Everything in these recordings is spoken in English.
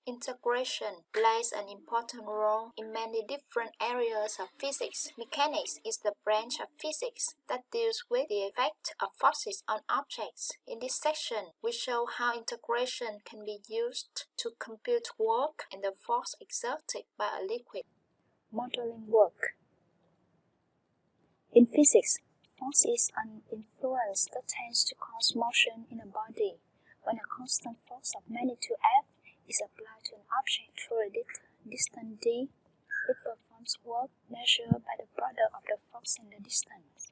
Integration plays an important role in many different areas of physics. Mechanics is the branch of physics that deals with the effect of forces on objects. In this section, we show how integration can be used to compute work and the force exerted by a liquid. Modeling work. In physics, force is an influence that tends to cause motion in a body. When a constant force of magnitude F is applied to an object through a distance d, it performs work measured by the product of the force and the distance.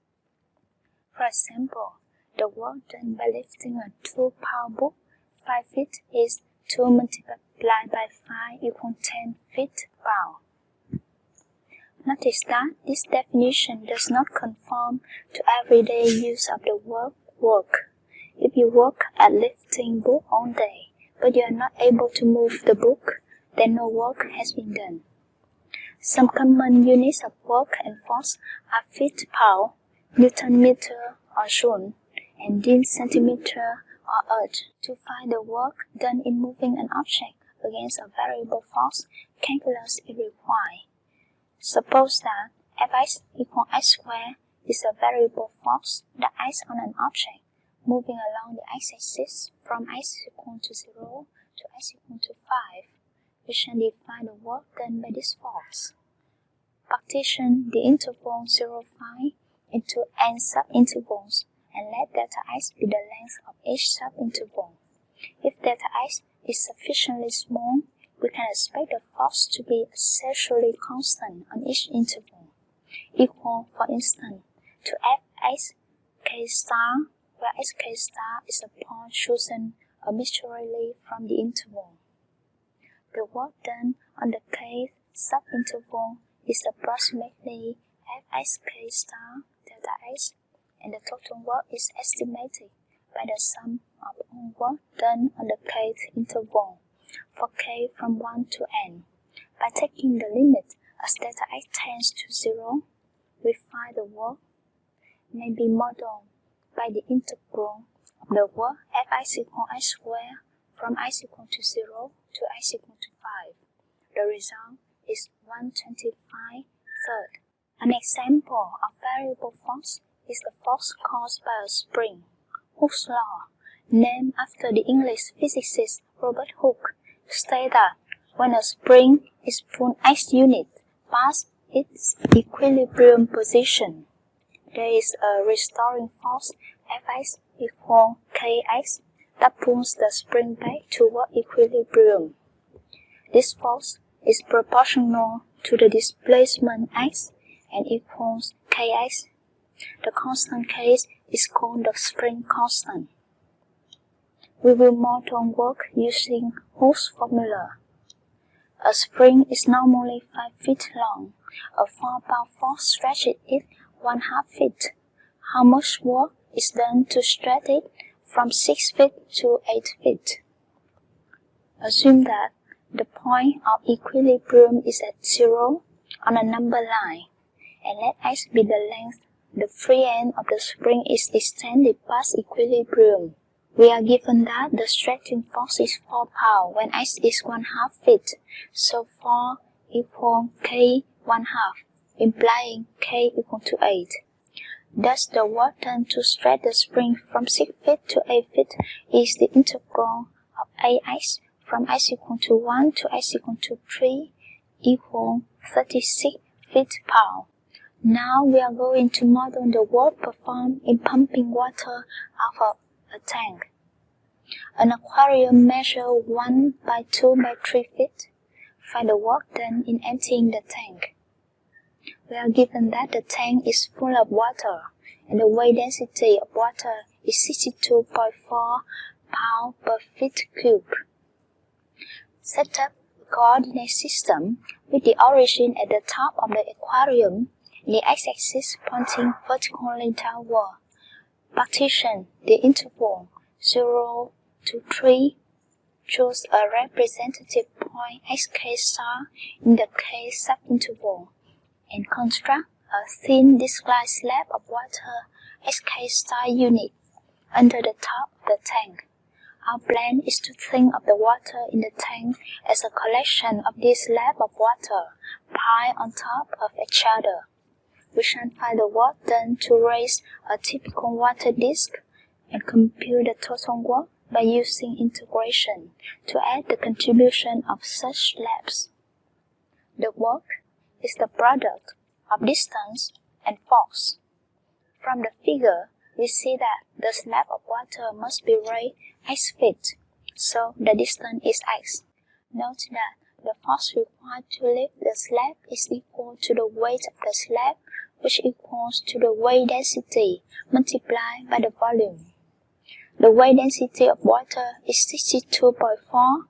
For example, the work done by lifting a 2-pound book 5 feet is 2 multiplied by 5 equals 10 feet-pound. Notice that this definition does not conform to everyday use of the word work. If you work at lifting book all day, but you are not able to move the book, then no work has been done. Some common units of work and force are feet-pound, Newton-meter or joule, and centimeter or earth. To find the work done in moving an object against a variable force, calculus is required. Suppose that Fx equals x squared is a variable force that acts on an object moving along the x-axis from x equal to 0 to x equal to 5. We shall define the work done by this force. Partition the interval 0, 5 into n subintervals and let delta x be the length of each subinterval. If delta x is sufficiently small, we can expect the force to be essentially constant on each interval, equal, for instance, to Fx k star, where xk star is a point chosen arbitrarily from the interval. The work done on the kth subinterval is approximately Fxk star delta x, and the total work is estimated by the sum of all work done on the kth interval for k from 1 to n. By taking the limit as delta x tends to 0, we find the work may be modeled by the integral of the work Fx equals x squared from x equal to 0 to x equal to 5. The result is 1/25. An example of variable force is the force caused by a spring. Hooke's law, named after the English physicist Robert Hooke, states that when a spring is pulled x unit past its equilibrium position, there is a restoring force Fx equals kx that pulls the spring back toward equilibrium. This force is proportional to the displacement x and equals kx. The constant k is called the spring constant. We will model work using Hooke's formula. A spring is normally 5 feet long. A 4-pound force stretches it 1/2 feet. How much work is done to stretch it from 6 feet to 8 feet? Assume that the point of equilibrium is at 0 on a number line, and let x be the length the free end of the spring is extended past equilibrium. We are given that the stretching force is 4 pounds when x is 1/2 feet, so 4 equals k 1/2, implying k equal to 8. Thus, the work done to stretch the spring from 6 feet to 8 feet is the integral of ax from x equal to 1 to x equal to 3 equals 36 feet-pound. Now we are going to model the work performed in pumping water out of a tank. An aquarium measures 1 by 2 by 3 feet. Find the work done in emptying the tank. We are given that the tank is full of water and the weight density of water is 62.4 pounds per feet cube. Set up a coordinate system with the origin at the top of the aquarium and the x-axis pointing vertically downward. Partition the interval 0 to 3. Choose a representative point xk star in the k subinterval and construct a thin discrete slab of water xk star unit under the top of the tank. Our plan is to think of the water in the tank as a collection of these slabs of water piled on top of each other. We shall find the work done to raise a typical water disk and compute the total work by using integration to add the contribution of such slabs. The work is the product of distance and force. From the figure, we see that the slab of water must be raised x feet, so the distance is x. Note that the force required to lift the slab is equal to the weight of the slab, which equals to the weight density multiplied by the volume. The weight density of water is 62.4,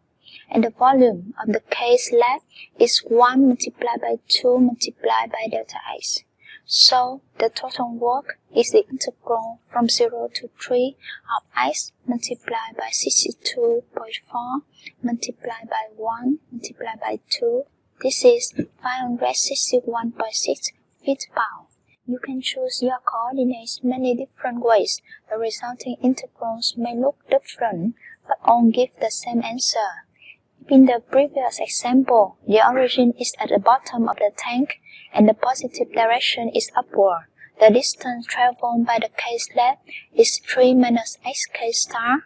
and the volume of the case slab is 1 multiplied by 2 multiplied by delta x. So the total work is the integral from 0 to 3 of x multiplied by 62.4 multiplied by 1 multiplied by 2. This is 561.6 feet-pound. You can choose your coordinates many different ways. The resulting integrals may look different, but all give the same answer. In the previous example, the origin is at the bottom of the tank and the positive direction is upward. The distance traveled by the case slab is 3 minus xk star.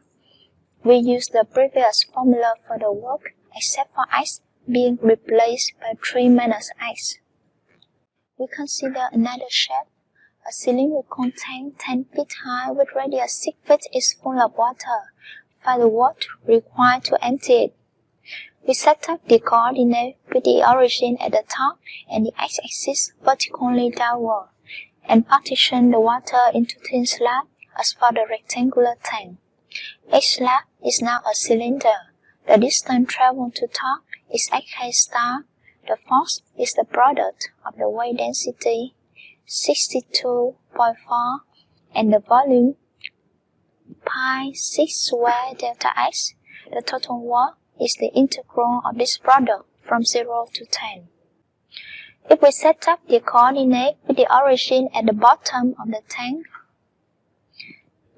We use the previous formula for the work, except for x being replaced by 3 minus x. We consider another shape. A cylindrical tank 10 feet high with radius 6 feet is full of water. Find the work required to empty it. We set up the coordinate with the origin at the top and the x-axis vertically downward, and partition the water into thin slabs as for the rectangular tank. Each slab is now a cylinder. The distance traveled to top is xk star. The force is the product of the weight density, 62.4, and the volume, pi 6 square delta x. The total work is the integral of this product from 0 to 10. If we set up the coordinate with the origin at the bottom of the tank,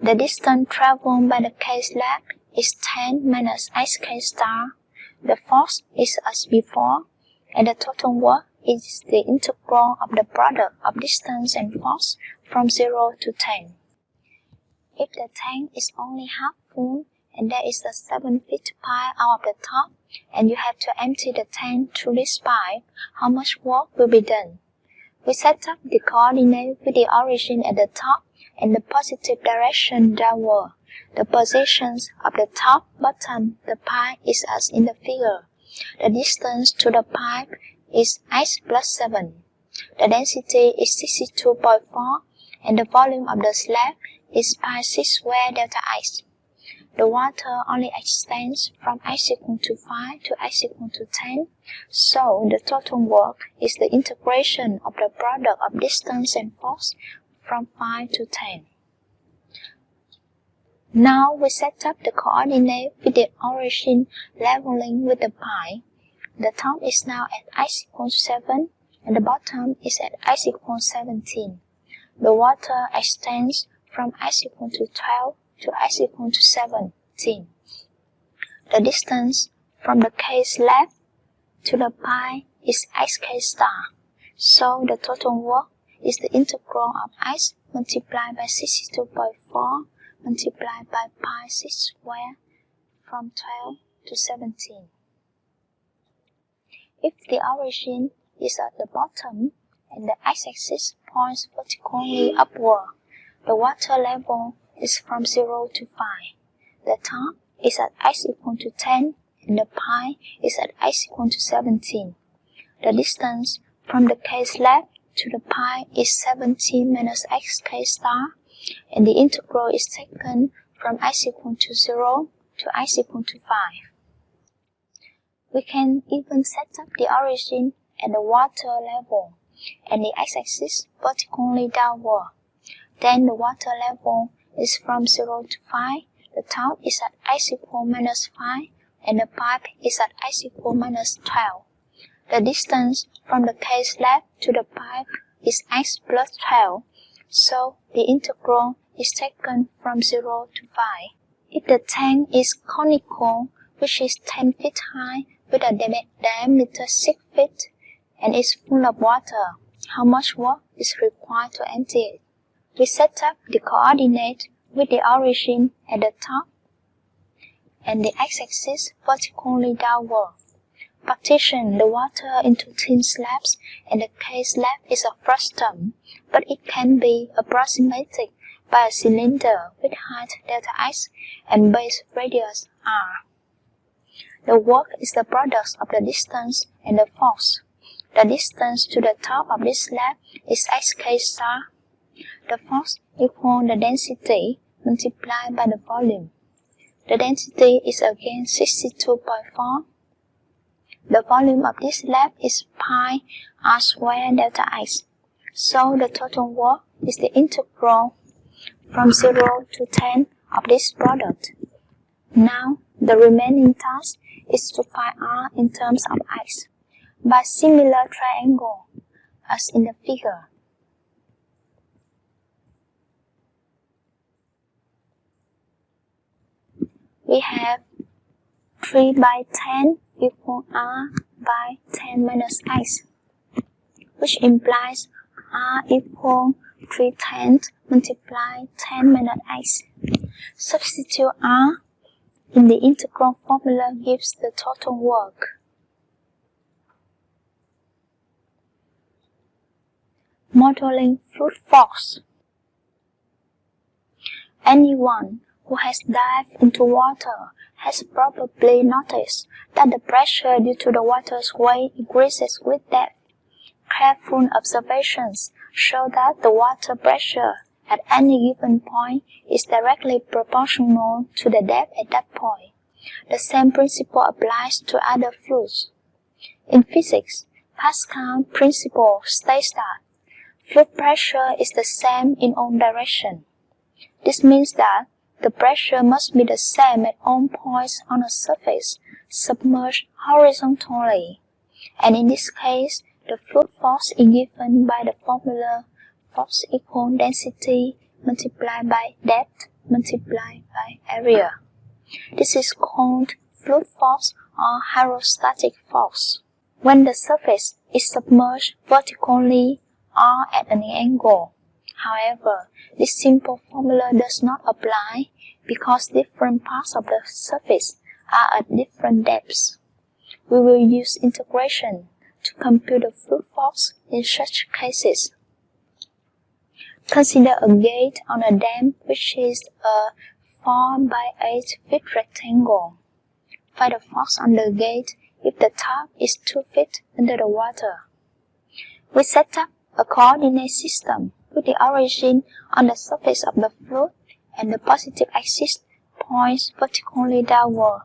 the distance traveled by the case slab is 10 minus xk star. The force is as before, and the total work is the integral of the product of distance and force from 0 to 10. If the tank is only half full, and there is a 7 feet pipe out of the top, and you have to empty the tank through this pipe, how much work will be done? We set up the coordinate with the origin at the top and the positive direction downward. The positions of the top, bottom, the pipe is as in the figure. The distance to the pipe is x plus 7. The density is 62.4, and the volume of the slab is pi 6 square delta x. The water only extends from x equal to 5 to x equal to 10, so the total work is the integration of the product of distance and force from 5 to 10. Now we set up the coordinate with the origin leveling with the pipe. The top is now at x equals 7, and the bottom is at x equals 17. The water extends from x equal to 12 to x equal to 17. The distance from the case slab to the pipe is xk star, so the total work is the integral of x multiplied by 62.4 multiplied by pi 6 square from 12 to 17. If the origin is at the bottom and the x-axis points vertically upward, the water level is from 0 to 5. The top is at x equal to 10 and the pi is at x equal to 17. The distance from the case slab to the pi is 17 minus xk star, and the integral is taken from x equal to 0 to x equal to 5. We can even set up the origin at the water level and the x-axis vertically downward. Then the water level is from 0 to 5, the top is at x equal minus 5, and the pipe is at x equal minus 12. The distance from the case slab to the pipe is x plus 12, so the integral is taken from 0 to 5. If the tank is conical, which is 10 feet high with a diameter 6 feet, and is full of water, how much work is required to empty it? We set up the coordinate with the origin at the top and the x-axis vertically downward. Partition the water into thin slabs, and the case slab is a frustum, but it can be approximated by a cylinder with height delta x and base radius r. The work is the product of the distance and the force. The distance to the top of this slab is xk star. The force equals the density multiplied by the volume. The density is again 62.4. The volume of this slab is pi r squared delta x. So the total work is the integral from 0 to 10 of this product. Now the remaining task is to find r in terms of x by similar triangle as in the figure. We have 3 by 10 equal r by 10 minus x, which implies r equal 3/10 multiplied 10 minus x. Substitute r in the integral formula gives the total work. Modeling fluid force. Anyone who has dived into water has probably noticed that the pressure due to the water's weight increases with depth. Careful observations show that the water pressure at any given point is directly proportional to the depth at that point. The same principle applies to other fluids. In physics, Pascal's principle states that fluid pressure is the same in all directions. This means that the pressure must be the same at all points on a surface submerged horizontally, and in this case, the fluid force is given by the formula force equals density multiplied by depth multiplied by area. This is called fluid force or hydrostatic force. When the surface is submerged vertically or at an angle. However, this simple formula does not apply because different parts of the surface are at different depths. We will use integration to compute the fluid force in such cases. Consider a gate on a dam which is a 4 by 8 feet rectangle. Find the force on the gate if the top is 2 feet under the water. We set up a coordinate system with the origin on the surface of the fluid and the positive axis points vertically downward.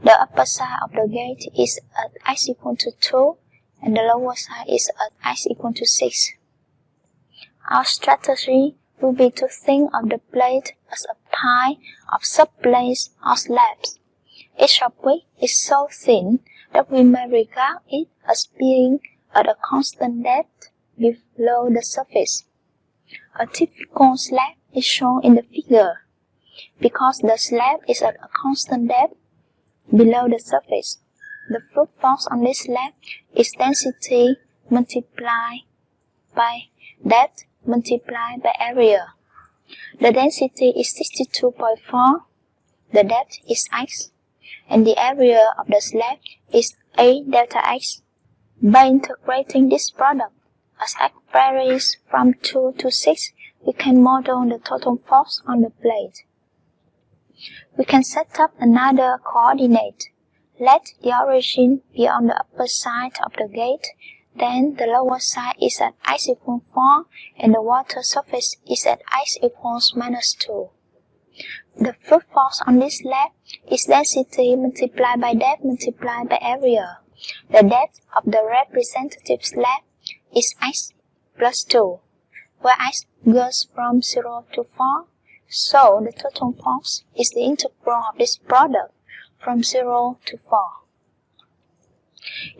The upper side of the gate is at x equal to 2 and the lower side is at x equal to 6. Our strategy will be to think of the plate as a pile of subplates or slabs, each of which is so thin that we may regard it as being at a constant depth below the surface. A typical slab is shown in the figure. Because the slab is at a constant depth below the surface, the fluid force on this slab is density multiplied by depth multiplied by area. The density is 62.4, the depth is x, and the area of the slab is A delta x. By integrating this product, as x varies from 2 to 6, we can model the total force on the plate. We can set up another coordinate. Let the origin be on the upper side of the gate, then the lower side is at x equals 4 and the water surface is at x equals minus 2. The fluid force on this slab is density multiplied by depth multiplied by area. The depth of the representative slab is x plus 2, where x goes from 0 to 4, so the total force is the integral of this product from 0 to 4.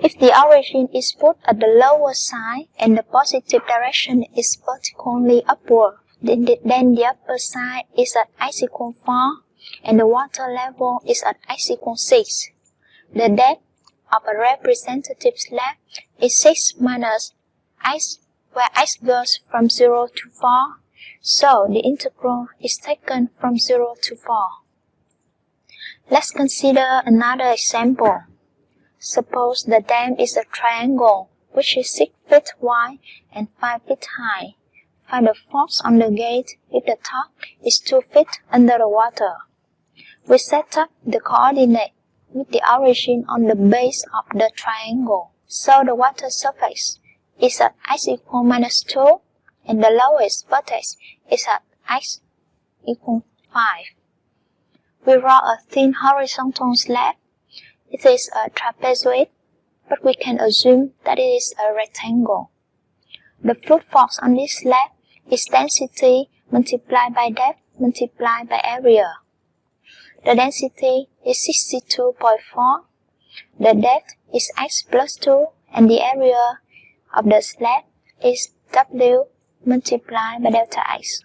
If the origin is put at the lower side and the positive direction is vertically upward, then the upper side is at x equals 4 and the water level is at x equals 6. The depth of a representative slab is 6 minus x, where x goes from 0 to 4, so the integral is taken from 0 to 4. Let's consider another example. Suppose the dam is a triangle which is 6 feet wide and 5 feet high. Find the force on the gate if the top is 2 feet under the water. We set up the coordinate with the origin on the base of the triangle. So the water surface is at x equals minus 2 and the lowest vertex is at x equals 5. We draw a thin horizontal slab. It is a trapezoid, but we can assume that it is a rectangle. The fluid force on this slab is density multiplied by depth multiplied by area. The density is 62.4, the depth is x plus 2, and the area of the slab is W multiplied by delta x,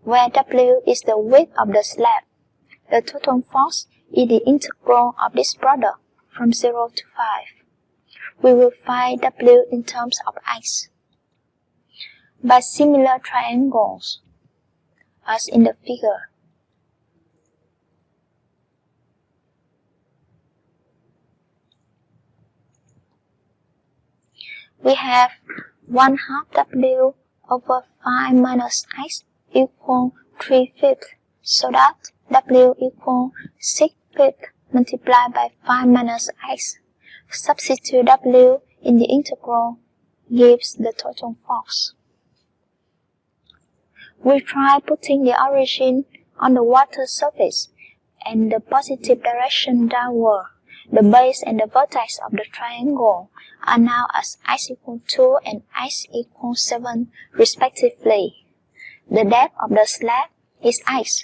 where W is the width of the slab. The total force is the integral of this product from 0 to 5. We will find W in terms of x. By similar triangles, as in the figure. We have 1/2 W over 5 minus x equal 3 fifths, so that W equal 6 fifths multiplied by 5 minus x. Substitute W in the integral gives the total force. We try putting the origin on the water surface and the positive direction downward. The base and the vertex of the triangle are now as x equals 2 and x equals 7 respectively. The depth of the slab is x,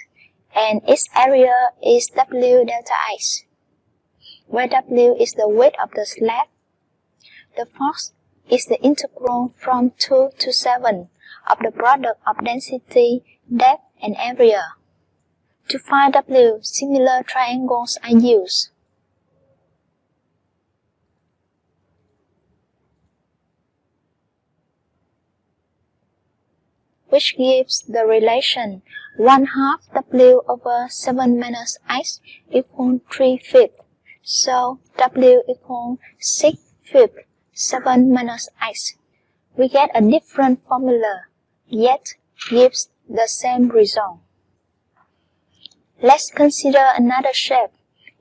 and its area is W delta x, where W is the width of the slab. The force is the integral from 2 to 7 of the product of density, depth, and area. To find W, similar triangles are used, which gives the relation 1/2 W over 7 minus x equals 3 fifths. So W equals 6 fifths 7 minus x. We get a different formula, yet gives the same result. Let's consider another shape.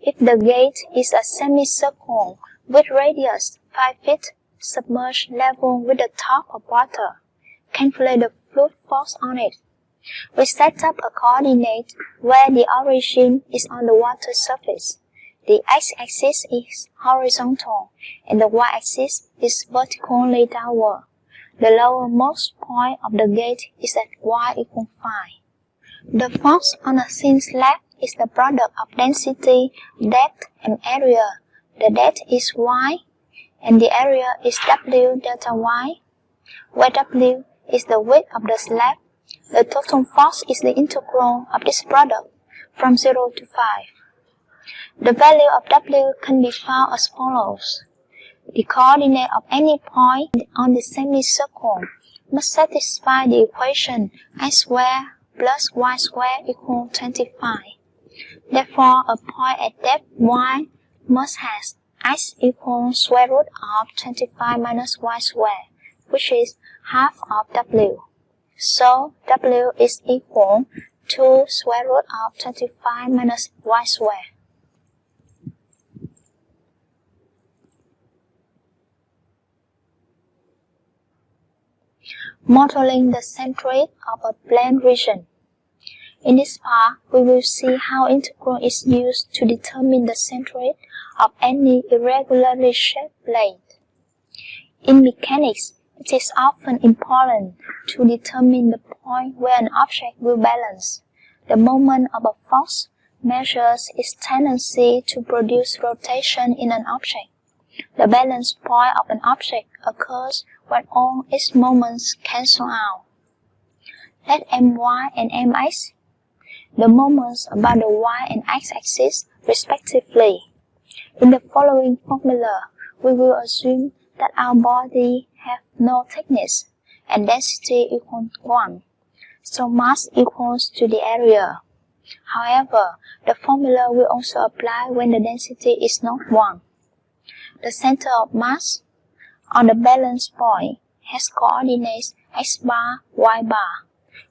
If the gate is a semicircle with radius 5 feet, submerged level with the top of water, calculate the fluid force on it. We set up a coordinate where the origin is on the water surface. The x-axis is horizontal and the y-axis is vertically downward. The lowermost point of the gate is at y equals 5. The force on a thin slab is the product of density, depth, and area. The depth is y, and the area is W delta y, where W is the width of the slab. The total force is the integral of this product from 0 to 5. The value of W can be found as follows. The coordinate of any point on the semicircle must satisfy the equation x squared plus y squared equals 25. Therefore, a point at depth y must have x equals square root of 25 minus y squared, which is half of W. So, W is equal to square root of 25 minus y squared. Modeling the centroid of a plane region. In this part, we will see how integral is used to determine the centroid of any irregularly shaped plane. In mechanics, it is often important to determine the point where an object will balance. The moment of a force measures its tendency to produce rotation in an object. The balance point of an object occurs when all its moments cancel out. Let My and Mx the moments about the y and x-axis respectively. In the following formula, we will assume that our body have no thickness and density equals 1, so mass equals to the area. However, the formula will also apply when the density is not 1. The center of mass on the balance point has coordinates x bar, y bar,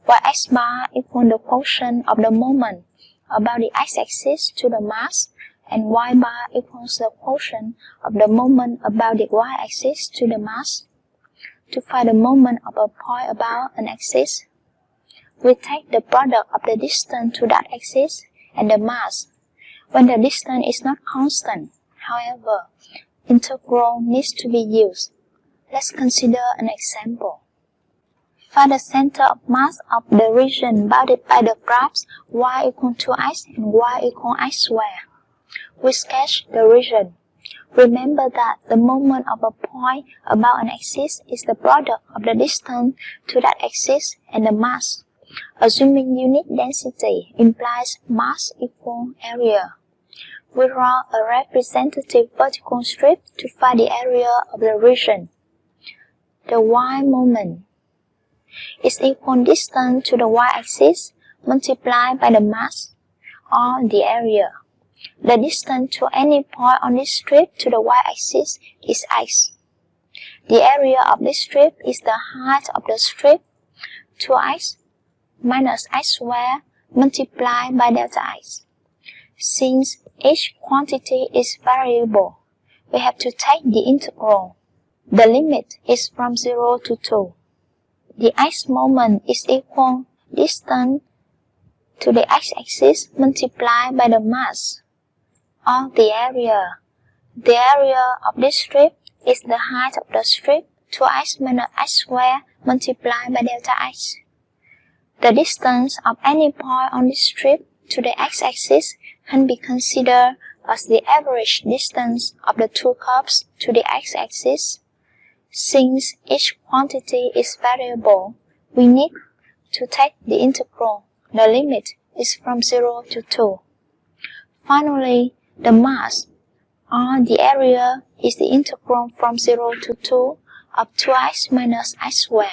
where x bar equals the quotient of the moment about the x-axis to the mass, and y bar equals the quotient of the moment about the y-axis to the mass. To find the moment of a point about an axis, we take the product of the distance to that axis and the mass, when the distance is not constant. However, integral needs to be used. Let's consider an example. Find the center of mass of the region bounded by the graphs y equals 2x and y equals x squared. We sketch the region. Remember that the moment of a point about an axis is the product of the distance to that axis and the mass. Assuming unit density implies mass equals area. We draw a representative vertical strip to find the area of the region. The y moment is equal distance to the y-axis multiplied by the mass, or the area. The distance to any point on this strip to the y-axis is x. The area of this strip is the height of the strip, 2x minus x squared multiplied by delta x. Since each quantity is variable, we have to take the integral. The limit is from 0 to 2. The x moment is equal distance to the x-axis multiplied by the mass, or the area. The area of this strip is the height of the strip, 2x minus x squared multiplied by delta x. The distance of any point on this strip to the x-axis can be considered as the average distance of the two curves to the x-axis. Since each quantity is variable, we need to take the integral. The limit is from 0 to 2. Finally, the mass, or the area, is the integral from 0 to 2 of 2x minus x squared.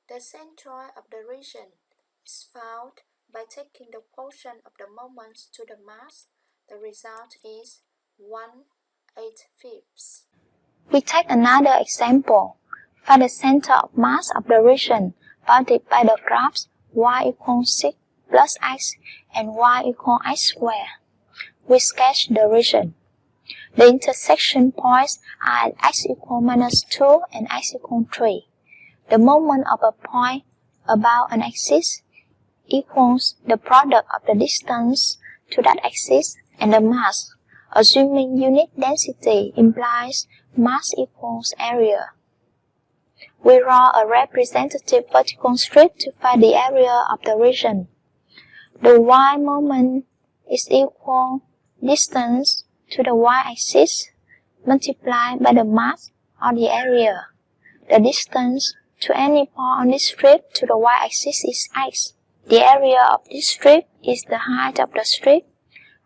The centroid of the region is found by taking the quotient of the moments to the mass. The result is 1/8. We take another example. Find the center of mass of the region bounded by the graphs y equals 6 plus x and y equals x squared. We sketch the region. The intersection points are at x equals minus 2 and x equals 3. The moment of a point about an axis equals the product of the distance to that axis and the mass. Assuming unit density implies mass equals area. We draw a representative vertical strip to find the area of the region. The y moment is equal distance to the y-axis multiplied by the mass, or the area. The distance to any point on this strip to the y-axis is x. The area of this strip is the height of the strip,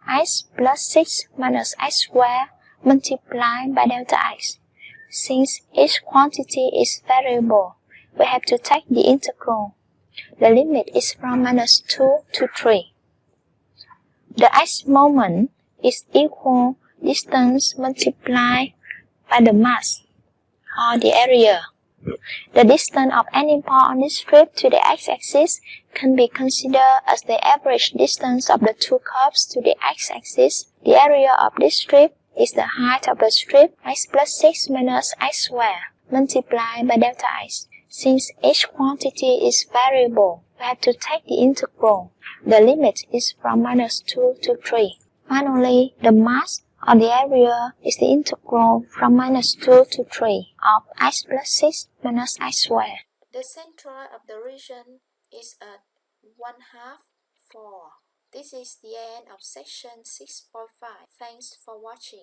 x plus 6 minus x squared multiplied by delta x. Since each quantity is variable, we have to take the integral. The limit is from minus 2 to 3. The x moment is equal distance multiplied by the mass, or the area. The distance of any point on this strip to the x-axis can be considered as the average distance of the two curves to the x-axis. The area of this strip is the height of the strip, x plus 6 minus x squared multiplied by delta x. Since each quantity is variable, we have to take the integral. The limit is from minus 2 to 3. Finally, the mass, or the area, is the integral from minus 2 to 3 of x plus 6 minus x squared. The centroid of the region is at 1/2, 4. This is the end of section 6.5. Thanks for watching.